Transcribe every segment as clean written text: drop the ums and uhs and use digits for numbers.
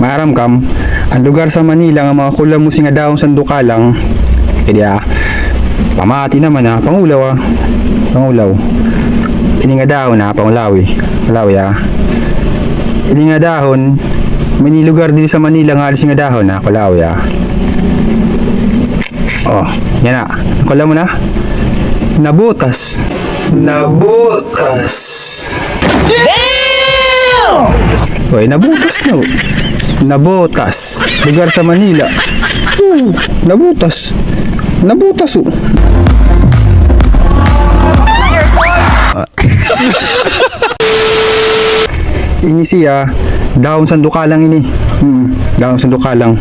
Maaram kam, ang lugar sa Manila nga mga kulamusi nga daong sandukalang. Kaya pamati naman pangulaw Pangulaw. Ini nga dahon pangulawi. Pangulawi Ini nga dahon, may lugar din sa Manila nga alis nga dahon pangulawi Oh, yan Nakula mo na? Nabutas. Nabutas. Damn! Oy, nabutas no. Nabutas. Lugar sa Manila. Nabutas. Nabutas Ini siya daong sandukalang ini. Daong sandukalang.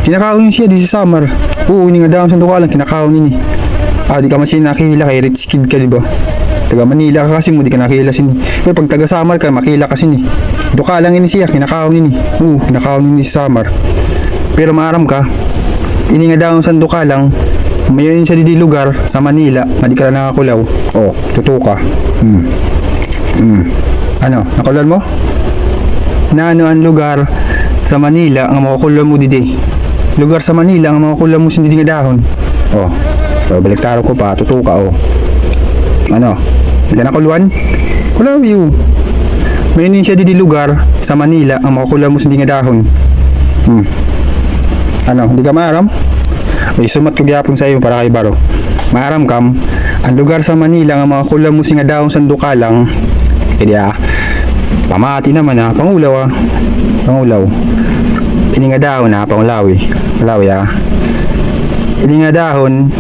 Kinakaon siya di sa summer. Ini nga daong sandukalang kinakaon ini. Di ka masin nakihila kay rich kid ka, diba? Taga Manila ka kasi mo, di ka nakihila sini. Pero pag taga Samar ka, makihila ka sini. Duka lang ini siya, kinakaon ini. Kinakaon ini sa Samar. Pero maaram ka, ini nga daw sa duka lang, mayon siya di lugar sa Manila, nga di ka lang nakakulaw. Tutuka. Ano, nakulan mo? Na ano ang lugar sa Manila ang makakulaw mo didi? Lugar sa Manila ang makakulaw mo sindi nga dahon. So, baliktaro ko pa, tutuka Ano? Hindi ka nakuluan? Kulaw you. Mayroon siya di lugar sa Manila ang makakulaw mo hindi nga dahon. Ano? Hindi ka maaram? May sumat ko gyapon sa iyo para kay Baro. Maaram kam, ang lugar sa Manila ang makakulaw mo nga dahon sandukalang. Kaya pamati naman pangulaw Pangulaw. Ini nga dahon pangulawi. Pangulawi Ini nga dahon,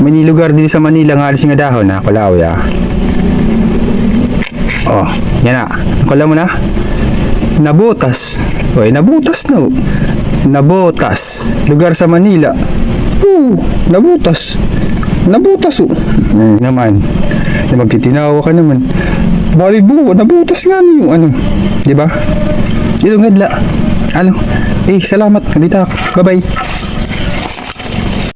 may lugar din sa Manila nga alis nga dahon Pangulawi yan Nakula mo na? Nabutas. Oy, nabutas no. Nabutas. Lugar sa Manila. Nabutas. Nabutas naman. Magtitinawa ka naman. Balibo, nabutas nga yung ano. Diba? Ito nga salamat. Dito. Bye-bye.